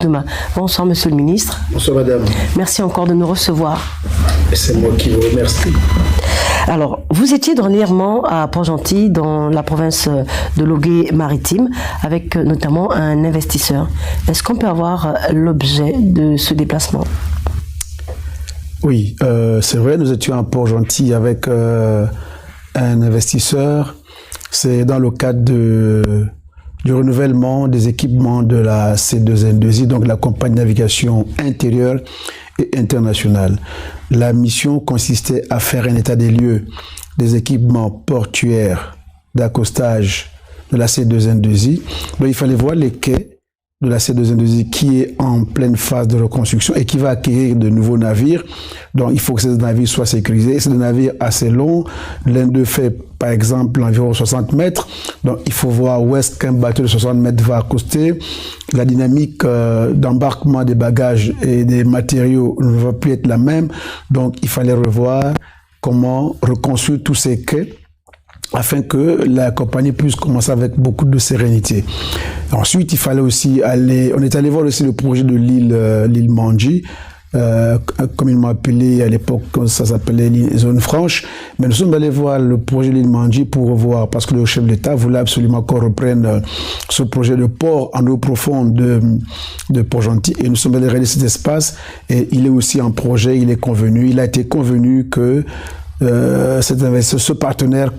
Demain. Bonsoir, monsieur le ministre. Bonsoir, madame. Merci encore de nous recevoir. C'est moi qui vous remercie. Alors, vous étiez dernièrement à Port-Gentil, dans la province de Logué-Maritime, avec notamment un investisseur. Est-ce qu'on peut avoir l'objet de ce déplacement? Oui, c'est vrai, nous étions à Port-Gentil avec un investisseur. C'est dans le cadre du renouvellement des équipements de la C2N2I, donc la compagnie de navigation intérieure et internationale. La mission consistait à faire un état des lieux des équipements portuaires d'accostage de la C2N2I. Donc il fallait voir les quais de la C2N2I qui est en pleine phase de reconstruction et qui va acquérir de nouveaux navires. Donc il faut que ces navires soient sécurisés. C'est des navires assez longs. L'un d'eux fait par exemple environ 60 mètres. Donc il faut voir où est-ce qu'un bateau de 60 mètres va accoster. La dynamique d'embarquement des bagages et des matériaux ne va plus être la même. Donc il fallait revoir comment reconstruire tous ces quais afin que la compagnie puisse commencer avec beaucoup de sérénité. Ensuite, il fallait aussi aller, on est allé voir aussi le projet de l'île Mandji, comme ils m'ont appelé à l'époque, ça s'appelait l'île Zone Franche, mais nous sommes allés voir le projet de l'île Mandji pour revoir, parce que le chef de l'État voulait absolument qu'on reprenne ce projet de port en eau profonde de Port-Gentil, et nous sommes allés réaliser cet espace, et il est aussi en projet, il a été convenu que ce partenaire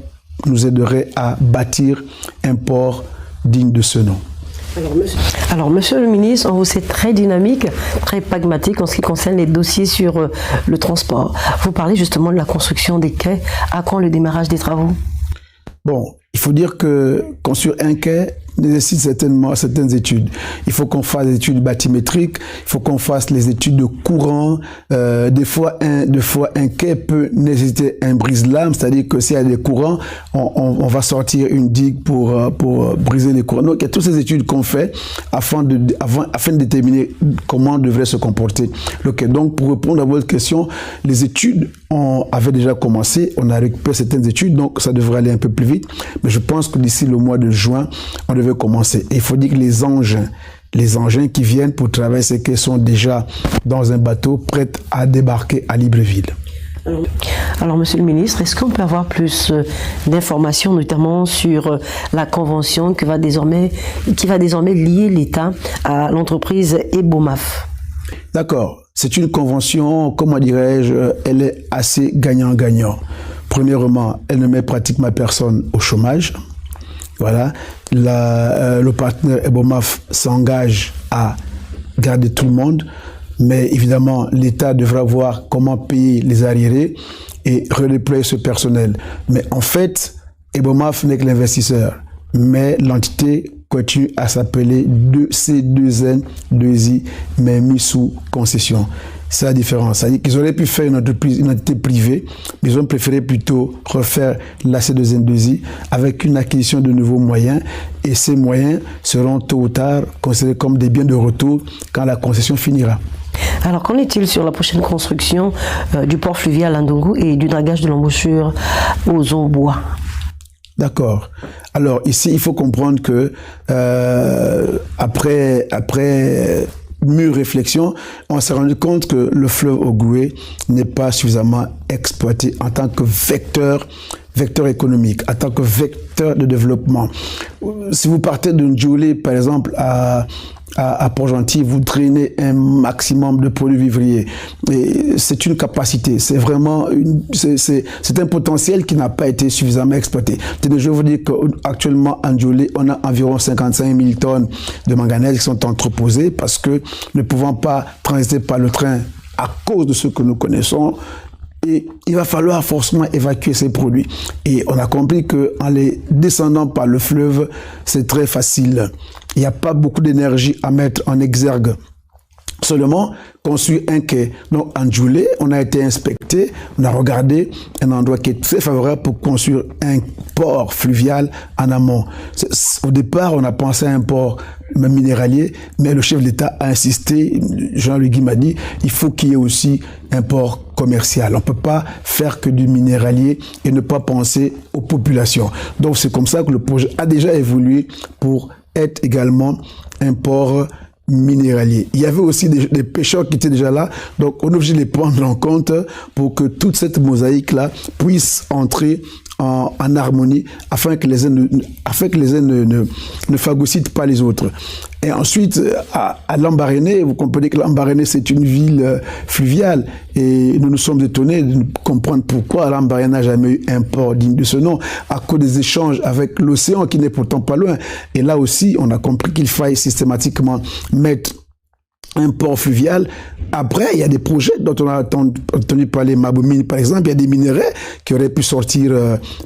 nous aiderait à bâtir un port digne de ce nom. Alors, monsieur le ministre, on vous sait très dynamique, très pragmatique en ce qui concerne les dossiers sur le transport. Vous parlez justement de la construction des quais. À quand le démarrage des travaux? Bon, il faut dire que construire un quai nécessite certaines études. Il faut qu'on fasse des études bathymétriques, il faut qu'on fasse les études de courant. Des fois, un quai peut nécessiter un brise-lame, c'est-à-dire que s'il y a des courants, on va sortir une digue pour briser les courants. Donc, il y a toutes ces études qu'on fait afin de déterminer comment devrait se comporter le quai. Donc, pour répondre à votre question, les études avaient déjà commencé, on a récupéré certaines études, donc ça devrait aller un peu plus vite. Mais je pense que d'ici le mois de juin, on devait commencer. Et il faut dire que les engins qui viennent pour travailler ces quais sont déjà dans un bateau prêt à débarquer à Libreville. Alors, monsieur le ministre, est-ce qu'on peut avoir plus d'informations, notamment sur la convention qui va désormais lier l'État à l'entreprise Ebomaf? D'accord. C'est une convention, comment dirais-je, elle est assez gagnant-gagnant. Premièrement, elle ne met pratiquement personne au chômage. Voilà. Le partenaire Ebomaf s'engage à garder tout le monde, mais évidemment, l'État devra voir comment payer les arriérés et redéployer ce personnel. Mais en fait, Ebomaf n'est que l'investisseur, mais l'entité continue à s'appeler C2N2I, mais mis sous concession. C'est la différence. C'est-à-dire qu'ils auraient pu faire une entité privée, mais ils ont préféré plutôt refaire la C2N2I avec une acquisition de nouveaux moyens. Et ces moyens seront tôt ou tard considérés comme des biens de retour quand la concession finira. Alors, qu'en est-il sur la prochaine construction du port fluvial à Ndungu et du dragage de l'embouchure aux Eaux-Bois? D'accord. Alors, ici, il faut comprendre que après mûre réflexion, on s'est rendu compte que le fleuve Ogooué n'est pas suffisamment exploité en tant que vecteur économique, en tant que vecteur de développement. Si vous partez de Ndjoulé, par exemple, à Port-Gentil, vous drainez un maximum de produits vivriers. Et c'est une capacité, c'est vraiment c'est un potentiel qui n'a pas été suffisamment exploité. Je veux vous dire qu'actuellement, à Ndjoulé, on a environ 55 000 tonnes de manganèse qui sont entreposées parce que ne pouvant pas transiter par le train à cause de ce que nous connaissons, et il va falloir forcément évacuer ces produits. Et on a compris qu'en les descendant par le fleuve, c'est très facile. Il n'y a pas beaucoup d'énergie à mettre en exergue. Seulement, construire un quai. Donc, en Ndjoulé, on a été inspecté, on a regardé un endroit qui est très favorable pour construire un port fluvial en amont. Au départ, on a pensé à un port minéralier, mais le chef de l'État a insisté, Jean-Louis Guy m'a dit, il faut qu'il y ait aussi un port commercial. On ne peut pas faire que du minéralier et ne pas penser aux populations. Donc, c'est comme ça que le projet a déjà évolué pour être également un port minéraliers. Il y avait aussi des pêcheurs qui étaient déjà là, donc on est obligé de les prendre en compte pour que toute cette mosaïque-là puisse entrer en harmonie afin que les uns ne phagocytent pas les autres. Et ensuite, à Lambaréné, vous comprenez que Lambaréné, c'est une ville fluviale. Et nous nous sommes étonnés de comprendre pourquoi Lambaréné n'a jamais eu un port digne de ce nom, à cause des échanges avec l'océan qui n'est pourtant pas loin. Et là aussi, on a compris qu'il faille systématiquement mettre un port fluvial. Après, il y a des projets dont on a entendu parler, Mabomine par exemple, il y a des minerais qui auraient pu sortir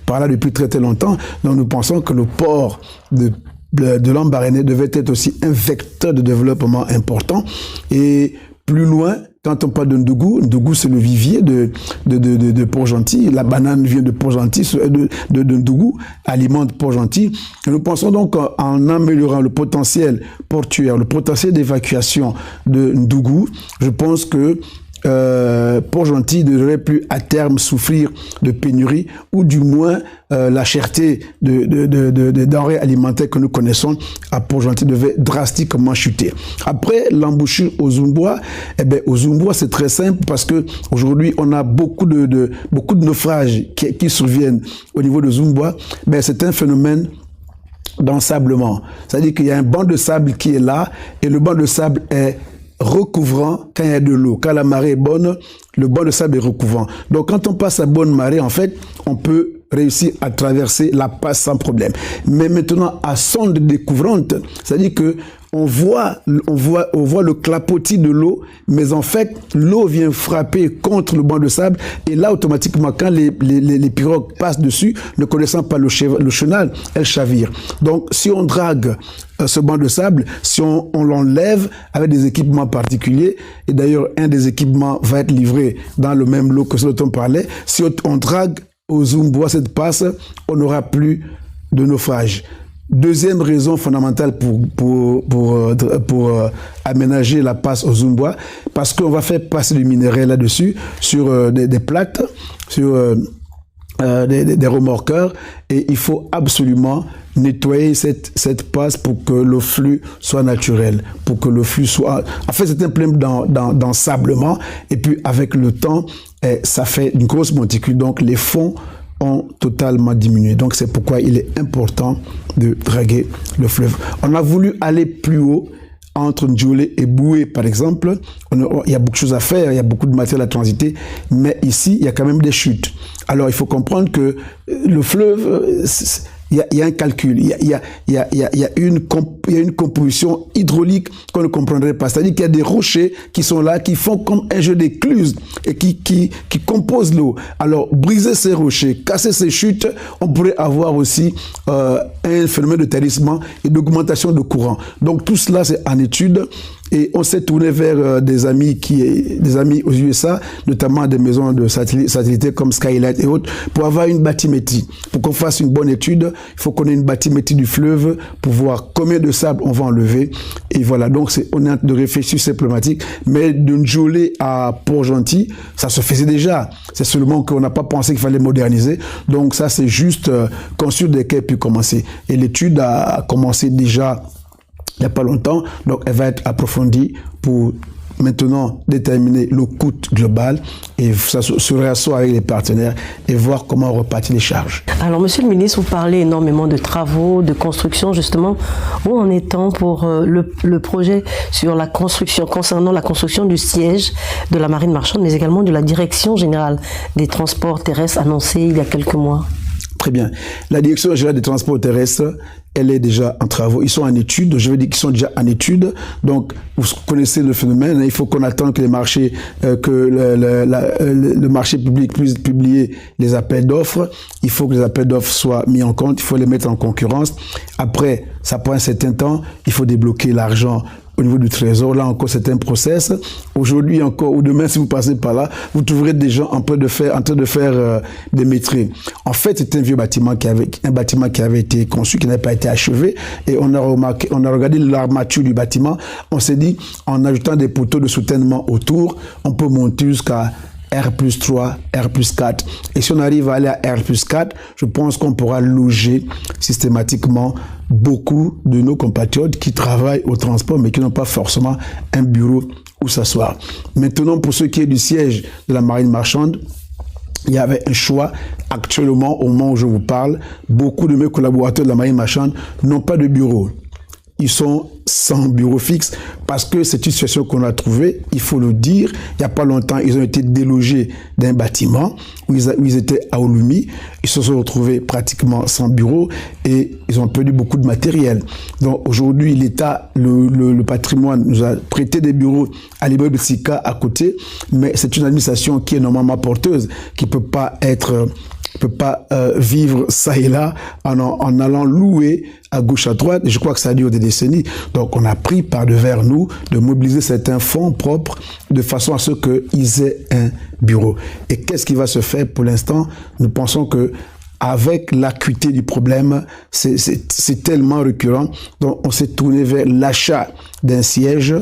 par là depuis très très longtemps. Donc nous pensons que le port de Lambaréné devait être aussi un vecteur de développement important. Et plus loin, quand on parle de Ndougou, Ndougou c'est le vivier de Port-Gentil. La banane vient de Port-Gentil, de Ndougou, alimente Port-Gentil. Nous pensons donc en améliorant le potentiel portuaire, le potentiel d'évacuation de Ndougou, je pense que Port-Gentil ne devrait plus à terme souffrir de pénurie, ou du moins la cherté de denrées alimentaires que nous connaissons à Port-Gentil devait drastiquement chuter. Après l'embouchure au Zumbois, au Zumbois c'est très simple parce que aujourd'hui on a beaucoup de naufrages qui surviennent au niveau de Zumbois. C'est un phénomène d'ensablement. C'est-à-dire qu'il y a un banc de sable qui est là et le banc de sable est recouvrant quand il y a de l'eau. Quand la marée est bonne, le banc de sable est recouvrant. Donc quand on passe à bonne marée, en fait, on peut réussir à traverser la passe sans problème. Mais maintenant, à sonde découvrante, c'est-à-dire que on voit le clapotis de l'eau, mais en fait, l'eau vient frapper contre le banc de sable, et là, automatiquement, quand les pirogues passent dessus, ne connaissant pas le chenal, elles chavirent. Donc, si on drague ce banc de sable, si on l'enlève avec des équipements particuliers, et d'ailleurs, un des équipements va être livré dans le même lot que ce dont on parlait, si on drague au Zumbois cette passe, on n'aura plus de naufrage. Deuxième raison fondamentale pour aménager la passe au Zumbois, parce qu'on va faire passer du minerai là-dessus sur des plaques, sur des remorqueurs, et il faut absolument nettoyer cette passe pour que le flux soit naturel, pour que le flux soit... En fait, c'est un problème d'ensablement, et puis avec le temps, ça fait une grosse monticule, donc les fonds ont totalement diminué. Donc c'est pourquoi il est important de draguer le fleuve. On a voulu aller plus haut entre Ndjoulé et Boué, par exemple. Il y a beaucoup de choses à faire, il y a beaucoup de matériel à transiter, mais ici, il y a quand même des chutes. Alors, il faut comprendre que le fleuve, il y a un calcul, il y a une composition hydraulique qu'on ne comprendrait pas. C'est-à-dire qu'il y a des rochers qui sont là, qui font comme un jeu d'écluses et qui composent l'eau. Alors, briser ces rochers, casser ces chutes, on pourrait avoir aussi un phénomène de tarissement et d'augmentation de courant. Donc, tout cela, c'est en étude. Et on s'est tourné vers des amis aux USA, notamment des maisons de satellitaires comme Skylight et autres, pour avoir une bathymétrie. Pour qu'on fasse une bonne étude, il faut qu'on ait une bathymétrie du fleuve pour voir combien de sable on va enlever. Et voilà, donc on est en train de réfléchir sur ces problématiques. Mais de Ndjoulé à Port-Gentil, ça se faisait déjà. C'est seulement qu'on n'a pas pensé qu'il fallait moderniser. Donc ça, c'est juste construire des quais puis commencer. Et l'étude a commencé déjà il n'y a pas longtemps, donc elle va être approfondie pour maintenant déterminer le coût global et se réasseoir avec les partenaires et voir comment repartir les charges. Alors, Monsieur le ministre, vous parlez énormément de travaux, de construction, justement. Où en est-on pour le projet sur la construction, concernant la construction du siège de la marine marchande, mais également de la direction générale des transports terrestres annoncée il y a quelques mois? Très bien. La direction générale des transports terrestres, elle est déjà en travaux. Ils sont en étude. Je veux dire qu'ils sont déjà en étude. Donc, vous connaissez le phénomène. Il faut qu'on attende que les marchés, le marché public puisse publier les appels d'offres. Il faut que les appels d'offres soient mis en compte. Il faut les mettre en concurrence. Après, ça prend un certain temps. Il faut débloquer l'argent au niveau du trésor. Là encore, c'est un process. Aujourd'hui encore, ou demain, si vous passez par là, vous trouverez des gens en train de faire des maîtrises. En fait, c'est un vieux bâtiment qui avait été conçu, qui n'avait pas été achevé. Et on a regardé l'armature du bâtiment. On s'est dit, en ajoutant des poteaux de soutènement autour, on peut monter jusqu'à R+3, R+4. Et si on arrive à aller à R+4, je pense qu'on pourra loger systématiquement beaucoup de nos compatriotes qui travaillent au transport, mais qui n'ont pas forcément un bureau où s'asseoir. Maintenant, pour ce qui est du siège de la marine marchande, il y avait un choix. Actuellement, au moment où je vous parle, beaucoup de mes collaborateurs de la marine marchande n'ont pas de bureau. Ils sont sans bureau fixe parce que c'est une situation qu'on a trouvée, il faut le dire. Il n'y a pas longtemps, ils ont été délogés d'un bâtiment où ils étaient à Olumi. Ils se sont retrouvés pratiquement sans bureau et ils ont perdu beaucoup de matériel. Donc aujourd'hui, l'État, le patrimoine nous a prêté des bureaux à l'immeuble Sika à côté, mais c'est une administration qui est normalement porteuse, qui peut pas vivre ça et là en allant louer à gauche à droite. Et je crois que ça dure des décennies. Donc on a pris par devers nous de mobiliser certains fonds propres de façon à ce qu'ils aient un bureau. Et qu'est-ce qui va se faire pour l'instant? Nous pensons que avec l'acuité du problème, c'est tellement récurrent. Donc on s'est tourné vers l'achat d'un siège.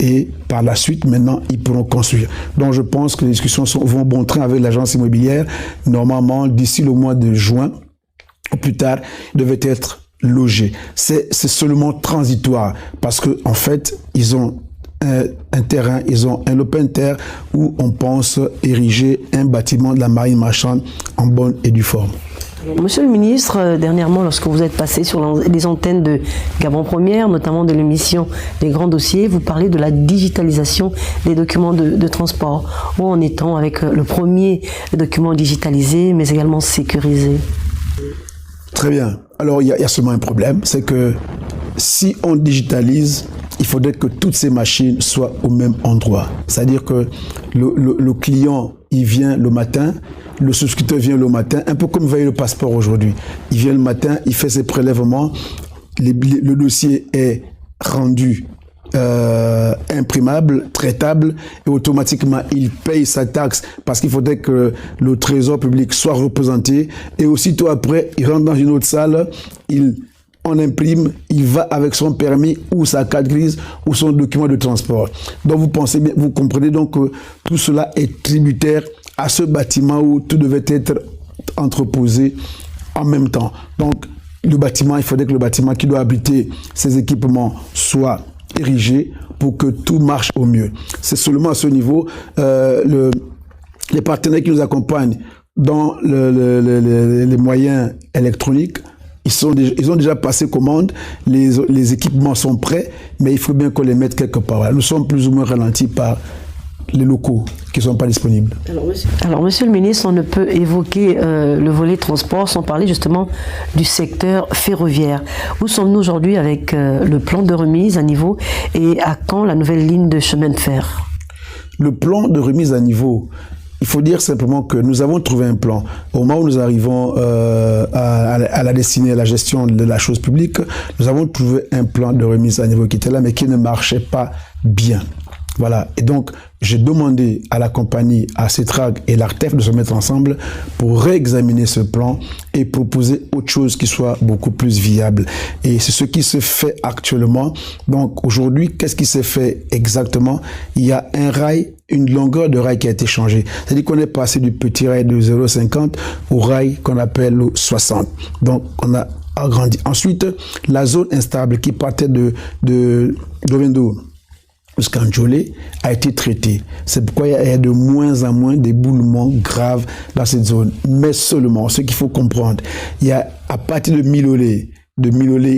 Et par la suite, maintenant, ils pourront construire. Donc, je pense que les discussions vont bon train avec l'agence immobilière. Normalement, d'ici le mois de juin, ou plus tard, ils devaient être logés. C'est seulement transitoire parce que, en fait, ils ont un terrain, ils ont un open terre où on pense ériger un bâtiment de la marine marchande en bonne et due forme. Monsieur le ministre, dernièrement, lorsque vous êtes passé sur les antennes de Gabon Première, notamment de l'émission Les Grands Dossiers, vous parlez de la digitalisation des documents de transport. Où en est-on avec le premier document digitalisé, mais également sécurisé? Très bien. Alors, il y a seulement un problème, c'est que si on digitalise, il faudrait que toutes ces machines soient au même endroit. C'est-à-dire que le client, il vient le matin, le souscripteur vient le matin, un peu comme veille le passeport aujourd'hui. Il vient le matin, il fait ses prélèvements, le dossier est rendu imprimable, traitable, et automatiquement il paye sa taxe parce qu'il faudrait que le trésor public soit représenté, et aussitôt après, il rentre dans une autre salle, on imprime, il va avec son permis ou sa carte grise ou son document de transport. Donc vous pensez bien, vous comprenez donc que tout cela est tributaire à ce bâtiment où tout devait être entreposé en même temps. Donc le bâtiment, il faudrait que le bâtiment qui doit abriter ces équipements soit érigé pour que tout marche au mieux. C'est seulement à ce niveau, les partenaires qui nous accompagnent dans les moyens électroniques, ils ont déjà passé commande, les équipements sont prêts, mais il faut bien qu'on les mette quelque part. Nous sommes plus ou moins ralentis par les locaux qui ne sont pas disponibles. Alors, monsieur le ministre, on ne peut évoquer le volet transport sans parler justement du secteur ferroviaire. Où sommes-nous aujourd'hui avec le plan de remise à niveau et à quand la nouvelle ligne de chemin de fer? Le plan de remise à niveau, il faut dire simplement que nous avons trouvé un plan. Au moment où nous arrivons à la destinée, à la gestion de la chose publique, nous avons trouvé un plan de remise à niveau qui était là, mais qui ne marchait pas bien. Voilà. Et donc, j'ai demandé à la compagnie, à CETRAG et l'ARTEF de se mettre ensemble pour réexaminer ce plan et proposer autre chose qui soit beaucoup plus viable. Et c'est ce qui se fait actuellement. Donc, aujourd'hui, qu'est-ce qui s'est fait exactement? Il y a un rail, une longueur de rail qui a été changée. C'est-à-dire qu'on est passé du petit rail de 0,50 au rail qu'on appelle le 60. Donc, on a agrandi. Ensuite, la zone instable qui partait de Dovendo jusqu'à Njolé a été traité. C'est pourquoi il y a de moins en moins d'éboulements graves dans cette zone. Mais seulement, ce qu'il faut comprendre, il y a à partir de Milolé,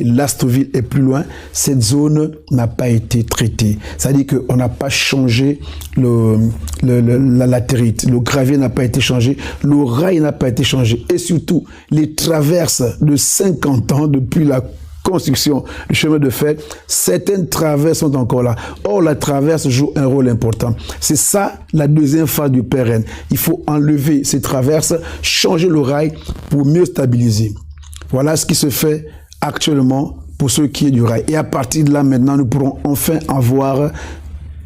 Lastoville et plus loin, cette zone n'a pas été traitée. C'est-à-dire qu'on n'a pas changé la latérite, le gravier n'a pas été changé, le rail n'a pas été changé. Et surtout, les traverses de 50 ans depuis la construction du chemin de fer, certaines traverses sont encore là. Or, la traverse joue un rôle important. C'est ça la deuxième phase du PRN. Il faut enlever ces traverses, changer le rail pour mieux stabiliser. Voilà ce qui se fait actuellement pour ce qui est du rail. Et à partir de là, maintenant, nous pourrons enfin avoir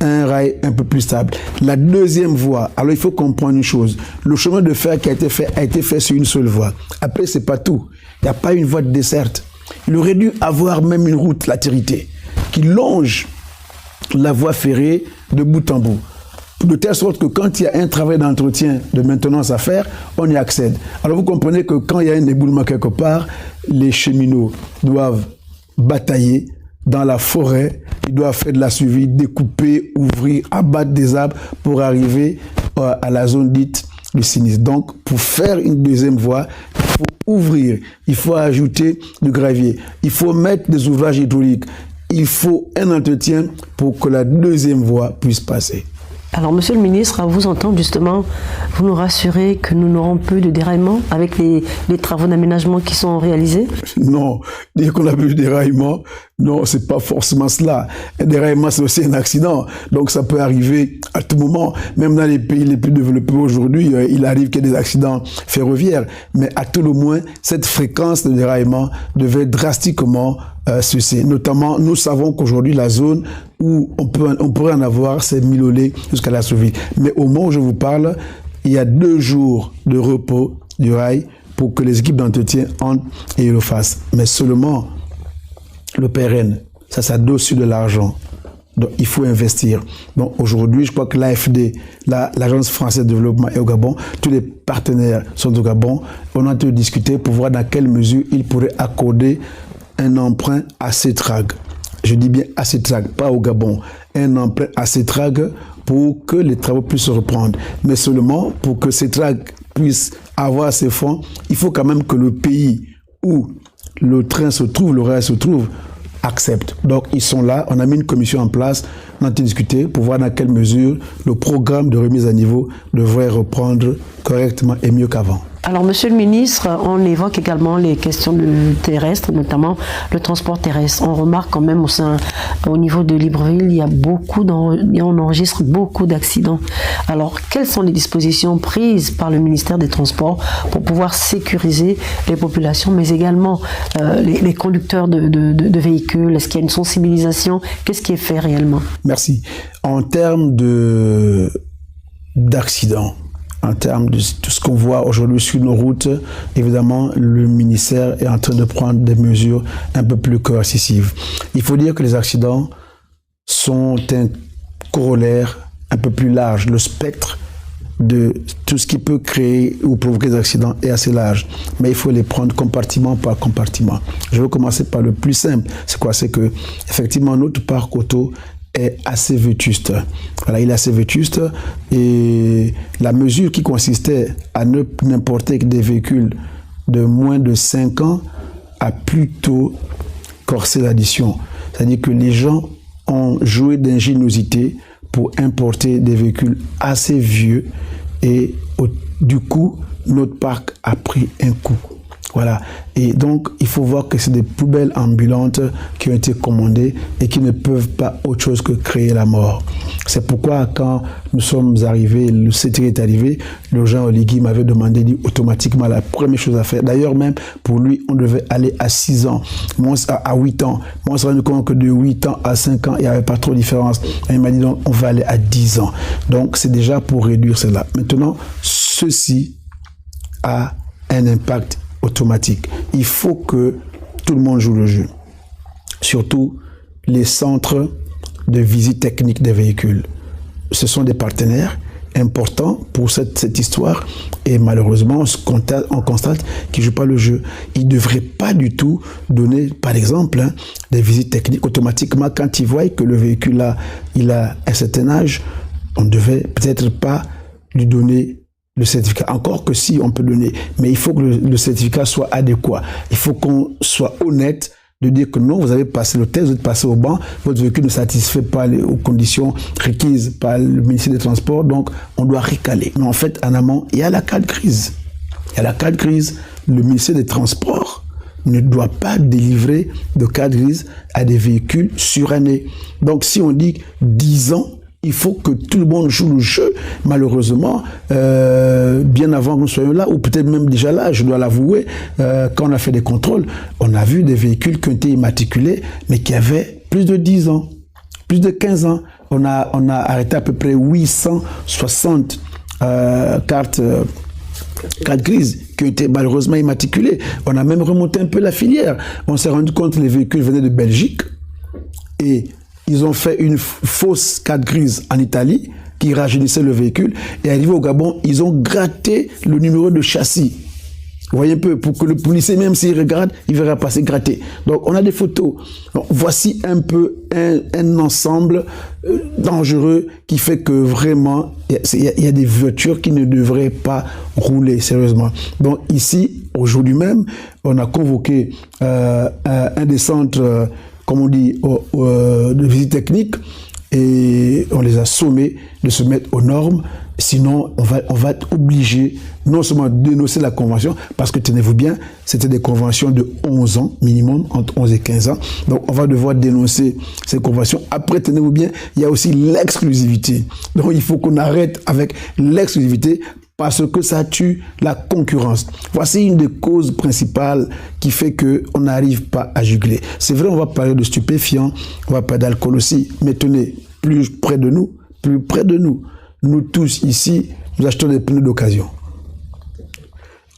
un rail un peu plus stable. La deuxième voie, alors il faut comprendre une chose. Le chemin de fer qui a été fait sur une seule voie. Après, c'est pas tout. Il n'y a pas une voie de desserte. Il aurait dû avoir même une route latérité qui longe la voie ferrée de bout en bout. de telle sorte que quand il y a un travail d'entretien, de maintenance à faire, on y accède. Alors vous comprenez que quand il y a un éboulement quelque part, les cheminots doivent batailler dans la forêt, ils doivent faire de la suivi, découper, ouvrir, abattre des arbres pour arriver à la zone dite du sinistre. Donc, pour faire une deuxième voie, il faut ouvrir, il faut ajouter du gravier, il faut mettre des ouvrages hydrauliques, il faut un entretien pour que la deuxième voie puisse passer. Alors, Monsieur le ministre, à vous entendre justement, vous nous rassurez que nous n'aurons plus de déraillement avec les travaux d'aménagement qui sont réalisés? Non, dire qu'on a plus de déraillement, non, c'est pas forcément cela. Un déraillement, c'est aussi un accident. Donc, ça peut arriver à tout moment. Même dans les pays les plus développés aujourd'hui, il arrive qu'il y ait des accidents ferroviaires. Mais à tout le moins, cette fréquence de déraillement devait drastiquement cesser. Notamment, nous savons qu'aujourd'hui, la zone où on pourrait en avoir, c'est Milolé jusqu'à la Sauville. Mais au moment où je vous parle, il y a 2 jours de repos du rail pour que les équipes d'entretien entrent et le fassent. Mais seulement le PRN, ça doit sur de l'argent. Donc, il faut investir. Donc, aujourd'hui, je crois que l'AFD, l'Agence française de développement est au Gabon. Tous les partenaires sont au Gabon. On a en train de discuter pour voir dans quelle mesure ils pourraient accorder un emprunt à CETRAG. Je dis bien à CETRAG, pas au Gabon. Un emprunt à CETRAG pour que les travaux puissent se reprendre. Mais seulement pour que CETRAG puisse avoir ces fonds, il faut quand même que le pays où le train se trouve, le rail se trouve, accepte. Donc ils sont là, on a mis une commission en place, on a discuté pour voir dans quelle mesure le programme de remise à niveau devrait reprendre correctement et mieux qu'avant. Alors, Monsieur le ministre, on évoque également les questions terrestres, notamment le transport terrestre. On remarque quand même au niveau de Libreville, on enregistre beaucoup d'accidents. Alors, quelles sont les dispositions prises par le ministère des Transports pour pouvoir sécuriser les populations, mais également les conducteurs de véhicules? Est-ce qu'il y a une sensibilisation? Qu'est-ce qui est fait réellement? Merci. En termes d'accidents, en termes de tout ce qu'on voit aujourd'hui sur nos routes, évidemment, le ministère est en train de prendre des mesures un peu plus coercitives. Il faut dire que les accidents sont un corollaire un peu plus large. Le spectre de tout ce qui peut créer ou provoquer des accidents est assez large. Mais il faut les prendre compartiment par compartiment. Je vais commencer par le plus simple. C'est quoi? C'est que, effectivement, notre parc auto est assez vétuste. Voilà, il est assez vétuste et la mesure qui consistait à ne n'importer que des véhicules de moins de 5 ans a plutôt corsé l'addition. C'est-à-dire que les gens ont joué d'ingéniosité pour importer des véhicules assez vieux et du coup, notre parc a pris un coup. Voilà. Et donc, il faut voir que c'est des poubelles ambulantes qui ont été commandées et qui ne peuvent pas autre chose que créer la mort. C'est pourquoi, quand nous sommes arrivés, le CETRI est arrivé, le Jean Oligui m'avait demandé automatiquement la première chose à faire. D'ailleurs, même pour lui, on devait aller à 6 ans, à 8 ans. Moi, on s'est rendu compte que de 8 ans à 5 ans, il n'y avait pas trop de différence. Et il m'a dit, donc, on va aller à 10 ans. Donc, c'est déjà pour réduire cela. Maintenant, ceci a un impact automatique. Il faut que tout le monde joue le jeu. Surtout les centres de visite technique des véhicules. Ce sont des partenaires importants pour cette histoire et malheureusement on constate qu'ils ne jouent pas le jeu. Ils ne devraient pas du tout donner, par exemple, des visites techniques automatiquement quand ils voient que le véhicule il a un certain âge. On ne devait peut-être pas lui donner le certificat, encore que si on peut donner, mais il faut que le certificat soit adéquat. Il faut qu'on soit honnête de dire que non, vous avez passé le test, vous êtes passé au banc, votre véhicule ne satisfait pas aux conditions requises par le ministère des Transports, donc on doit recaler. Mais en fait, en amont, il y a la carte grise. Il y a la carte grise. Le ministère des Transports ne doit pas délivrer de carte grise à des véhicules surannés. Donc si on dit 10 ans, il faut que tout le monde joue le jeu. Malheureusement, bien avant que nous soyons là, ou peut-être même déjà là, je dois l'avouer, quand on a fait des contrôles, on a vu des véhicules qui ont été immatriculés, mais qui avaient plus de 10 ans, plus de 15 ans. On a arrêté à peu près 860 cartes grises qui ont été malheureusement immatriculées. On a même remonté un peu la filière. On s'est rendu compte que les véhicules venaient de Belgique et ils ont fait une fausse carte grise en Italie qui rajeunissait le véhicule. Et arrivé au Gabon, ils ont gratté le numéro de châssis. Vous voyez un peu, pour que le policier, même s'il regarde, il verra passer gratter. Donc, on a des photos. Donc, voici un peu un ensemble dangereux qui fait que vraiment, il y a des voitures qui ne devraient pas rouler, sérieusement. Donc, ici, aujourd'hui même, on a convoqué un des centres, comme on dit, de visite technique, et on les a sommés de se mettre aux normes. Sinon, on va être obligé non seulement de dénoncer la convention, parce que tenez-vous bien, c'était des conventions de 11 ans minimum, entre 11 et 15 ans. Donc, on va devoir dénoncer ces conventions. Après, tenez-vous bien, il y a aussi l'exclusivité. Donc, il faut qu'on arrête avec l'exclusivité parce que ça tue la concurrence. Voici une des causes principales qui fait qu'on n'arrive pas à juguler. C'est vrai, on va parler de stupéfiants, on va parler d'alcool aussi, mais tenez, plus près de nous, nous tous ici, nous achetons des pneus d'occasion.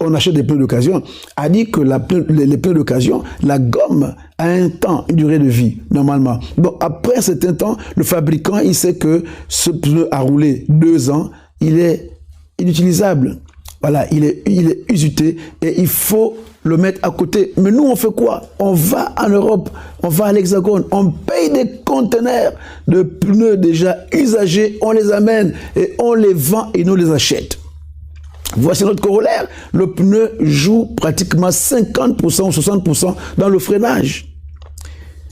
On achète des pneus d'occasion. A dit que les pneus d'occasion, la gomme a un temps, une durée de vie, normalement. Donc, après un certain temps, le fabricant, il sait que ce pneu a roulé 2 ans, il est inutilisable. Voilà, il est usité et il faut le mettre à côté. Mais nous, on fait quoi? On va en Europe, on va à l'Hexagone, on paye des conteneurs de pneus déjà usagés, on les amène et on les vend et nous les achète. Voici notre corollaire. Le pneu joue pratiquement 50% ou 60% dans le freinage.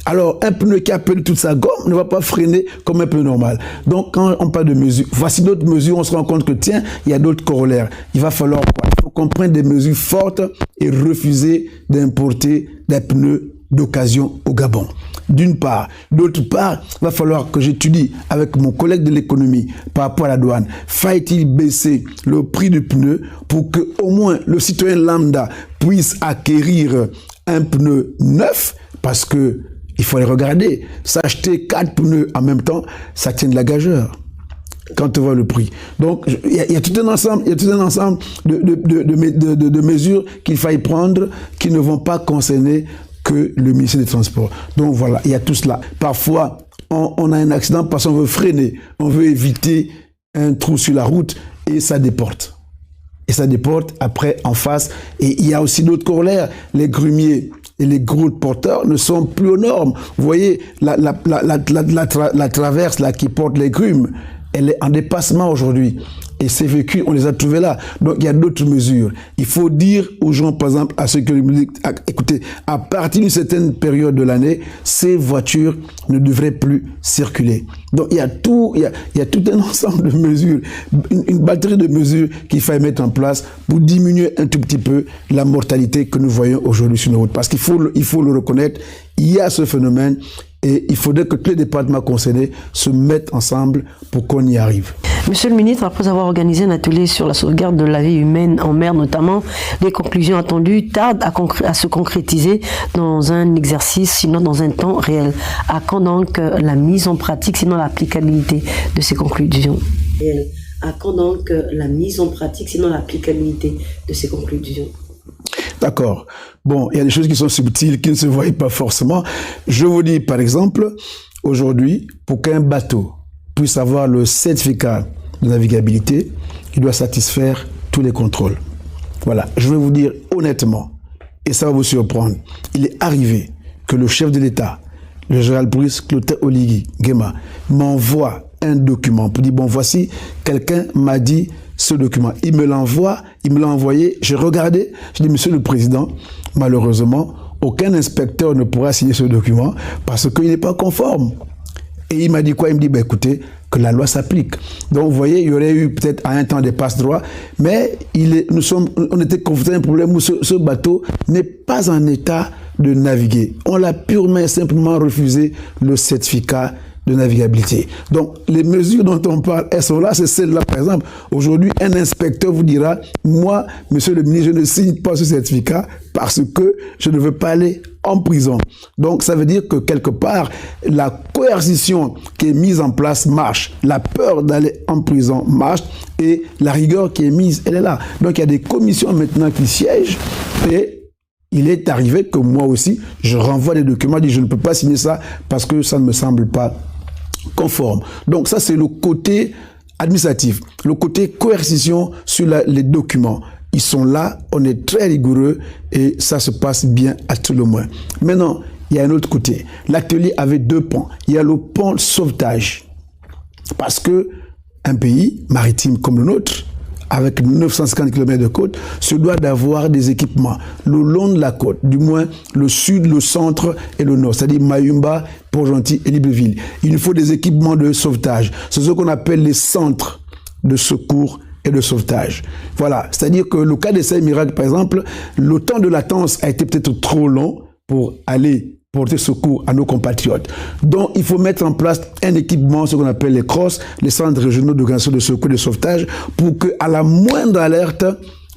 Alors, un pneu qui a perdu toute sa gomme ne va pas freiner comme un pneu normal. Donc, quand on parle de mesures, voici d'autres mesures, on se rend compte que, tiens, il y a d'autres corollaires. Il va falloir quoi? Il faut qu'on prenne des mesures fortes et refuser d'importer des pneus d'occasion au Gabon. D'une part. D'autre part, il va falloir que j'étudie avec mon collègue de l'économie par rapport à la douane. Faut-il baisser le prix du pneu pour que au moins le citoyen lambda puisse acquérir un pneu neuf? Parce que il faut les regarder. S'acheter 4 pneus en même temps, ça tient de la gageure quand on voit le prix. Donc, il y a tout un ensemble, de mesures qu'il faille prendre qui ne vont pas concerner que le ministère des Transports. Donc voilà, il y a tout cela. Parfois, on a un accident parce qu'on veut freiner, on veut éviter un trou sur la route et ça déporte. Et ça déporte après en face. Et il y a aussi d'autres corollaires. Les grumiers et les gros porteurs ne sont plus aux normes. Vous voyez, la traverse là qui porte les grumes, elle est en dépassement aujourd'hui. Et ces véhicules, on les a trouvés là. Donc, il y a d'autres mesures. Il faut dire aux gens, par exemple, à ceux qui nous disent, écoutez, à partir d'une certaine période de l'année, ces voitures ne devraient plus circuler. Donc, il y a tout un ensemble de mesures, une batterie de mesures qu'il faut mettre en place pour diminuer un tout petit peu la mortalité que nous voyons aujourd'hui sur nos routes. Parce qu'il faut le reconnaître, il y a ce phénomène et il faudrait que tous les départements concernés se mettent ensemble pour qu'on y arrive. Monsieur le ministre, après avoir organisé un atelier sur la sauvegarde de la vie humaine en mer notamment, les conclusions attendues tardent à se concrétiser dans un exercice, sinon dans un temps réel. À quand donc la mise en pratique, sinon l'applicabilité de ces conclusions? À quand donc la mise en pratique, sinon l'applicabilité de ces conclusions? D'accord. Bon, il y a des choses qui sont subtiles, qui ne se voient pas forcément. Je vous dis, par exemple, aujourd'hui, pour qu'un bateau puisse avoir le certificat de navigabilité, il doit satisfaire tous les contrôles. Voilà, je vais vous dire honnêtement, et ça va vous surprendre, il est arrivé que le chef de l'État, le général Brice Clotaire Oligui Nguema, m'envoie un document pour dire, bon, voici, quelqu'un m'a dit ce document. Il me l'a envoyé, j'ai regardé, je dis, monsieur le président, malheureusement, aucun inspecteur ne pourra signer ce document parce qu'il n'est pas conforme. Et il m'a dit quoi? Il me dit, bah, écoutez, que la loi s'applique. Donc, vous voyez, il y aurait eu peut-être à un temps des passe-droits, mais on était confrontés à un problème où ce bateau n'est pas en état de naviguer. On l'a purement et simplement refusé le certificat de navigabilité. Donc, les mesures dont on parle, elles sont là, c'est celles-là. Par exemple, aujourd'hui, un inspecteur vous dira, moi, monsieur le ministre, je ne signe pas ce certificat parce que je ne veux pas aller en prison. Donc, ça veut dire que quelque part, la coercition qui est mise en place marche. La peur d'aller en prison marche et la rigueur qui est mise, elle est là. Donc, il y a des commissions maintenant qui siègent et il est arrivé que moi aussi, je renvoie des documents, je dis je ne peux pas signer ça parce que ça ne me semble pas conforme. Donc ça, c'est le côté administratif, le côté coercition sur les documents. Ils sont là, on est très rigoureux et ça se passe bien à tout le moins. Maintenant, il y a un autre côté. L'atelier avait 2 pans. Il y a le pont sauvetage. Parce que un pays maritime comme le nôtre, avec 950 km de côte, se doit d'avoir des équipements le long de la côte, du moins le sud, le centre et le nord, c'est-à-dire Mayumba, Port-Gentil et Libreville. Il nous faut des équipements de sauvetage. C'est ce qu'on appelle les centres de secours et de sauvetage. Voilà, c'est-à-dire que le cas d'essai miracle, par exemple, le temps de latence a été peut-être trop long pour aller porter secours à nos compatriotes. Donc, il faut mettre en place un équipement, ce qu'on appelle les CROSS, les centres régionaux d'organisation de secours et de sauvetage, pour qu'à la moindre alerte,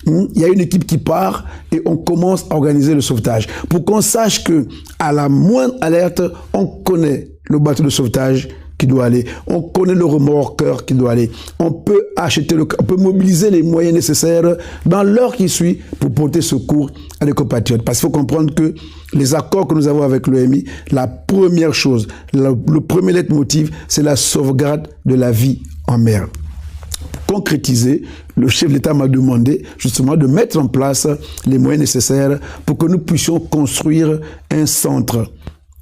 il y a une équipe qui part et on commence à organiser le sauvetage. Pour qu'on sache que à la moindre alerte, on connaît le bateau de sauvetage qui doit aller, on connaît le remorqueur qui doit aller, on peut on peut mobiliser les moyens nécessaires dans l'heure qui suit pour porter secours à des compatriotes. Parce qu'il faut comprendre que les accords que nous avons avec l'OMI, la première chose, le premier leitmotiv, c'est la sauvegarde de la vie en mer. Pour concrétiser, le chef de l'État m'a demandé justement de mettre en place les moyens nécessaires pour que nous puissions construire un centre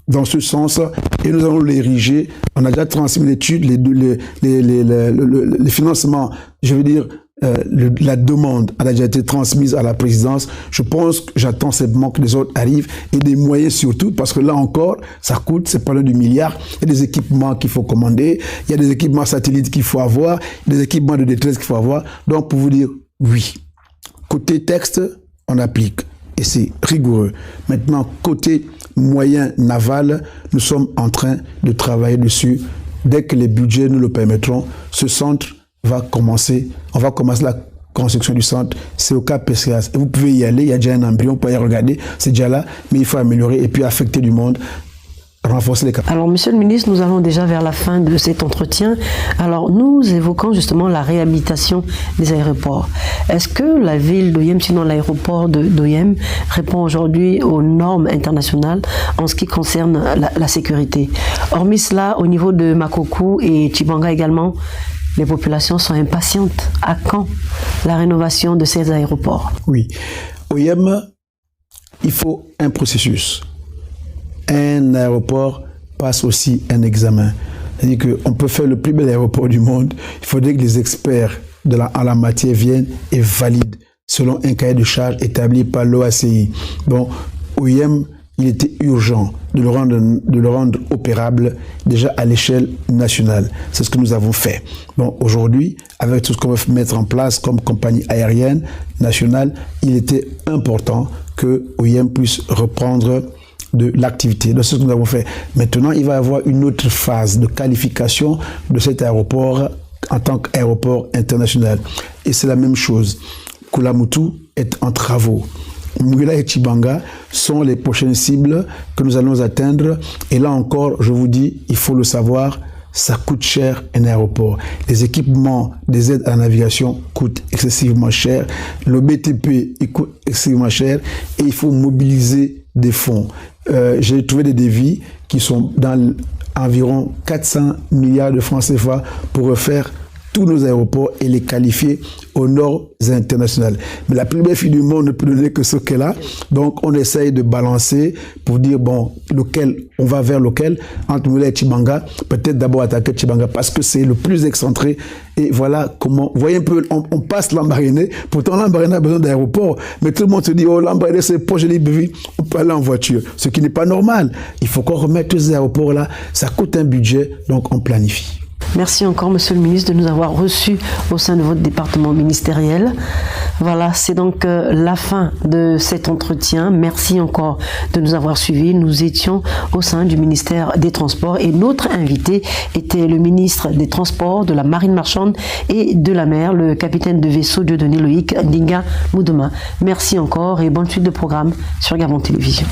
dans ce sens, et nous allons l'ériger. On a déjà transmis l'étude, les financements, je veux dire, la demande a déjà été transmise à la présidence. Je pense que j'attends simplement que les autres arrivent et des moyens surtout, parce que là encore, ça coûte, c'est pas loin du milliard. Il y a des équipements qu'il faut commander, il y a des équipements satellites qu'il faut avoir, des équipements de détresse qu'il faut avoir. Donc, pour vous dire, oui. Côté texte, on applique. Et c'est rigoureux. Maintenant, côté moyen naval, nous sommes en train de travailler dessus. Dès que les budgets nous le permettront, ce centre va commencer. On va commencer la construction du centre. C'est au cas PCAS. Et vous pouvez y aller. Il y a déjà un embryon. Vous pouvez y regarder. C'est déjà là. Mais il faut améliorer et puis affecter du monde. Renforcer les capacités. Alors, Monsieur le ministre, nous allons déjà vers la fin de cet entretien. Alors, nous évoquons justement la réhabilitation des aéroports. Est-ce que la ville d'Oyem, sinon l'aéroport d'Oyem, répond aujourd'hui aux normes internationales en ce qui concerne la sécurité? Hormis cela, au niveau de Makokou et Tchibanga également, les populations sont impatientes. À quand la rénovation de ces aéroports? Oui. Oyem, il faut un processus. Un aéroport passe aussi un examen. C'est-à-dire qu'on peut faire le plus bel aéroport du monde. Il faudrait que les experts en la matière viennent et valident selon un cahier de charges établi par l'OACI. Bon, OIM, il était urgent de le rendre opérable déjà à l'échelle nationale. C'est ce que nous avons fait. Bon, aujourd'hui, avec tout ce qu'on veut mettre en place comme compagnie aérienne nationale, il était important que OIM puisse reprendre de l'activité. C'est ce que nous avons fait. Maintenant, il va y avoir une autre phase de qualification de cet aéroport en tant qu'aéroport international. Et c'est la même chose. Kulamutu est en travaux. Mouila et Tchibanga sont les prochaines cibles que nous allons atteindre. Et là encore, je vous dis, il faut le savoir, ça coûte cher un aéroport. Les équipements des aides à la navigation coûtent excessivement cher. Le BTP, il coûte excessivement cher. Et il faut mobiliser des fonds. J'ai trouvé des devis qui sont dans environ 400 milliards de francs CFA pour refaire tous nos aéroports et les qualifier aux normes internationales. Mais la plus belle fille du monde ne peut donner que ce qu'elle a. Donc, on essaye de balancer pour dire, bon, on va vers lequel, entre Moulay et Tchibanga, peut-être d'abord attaquer Tchibanga parce que c'est le plus excentré. Et voilà comment, vous voyez un peu, on passe Lambaréné. Pourtant, Lambaréné a besoin d'aéroport. Mais tout le monde se dit, oh, Lambaréné, c'est proche de Libreville, on peut aller en voiture. Ce qui n'est pas normal. Il faut qu'on remette tous ces aéroports-là. Ça coûte un budget, donc on planifie. Merci encore, Monsieur le ministre, de nous avoir reçus au sein de votre département ministériel. Voilà, c'est donc la fin de cet entretien. Merci encore de nous avoir suivis. Nous étions au sein du ministère des Transports et notre invité était le ministre des Transports, de la Marine marchande et de la mer, le capitaine de vaisseau Dieudonné Loïc Ndinga Moudouma. Merci encore et bonne suite de programme sur Gabon Télévision.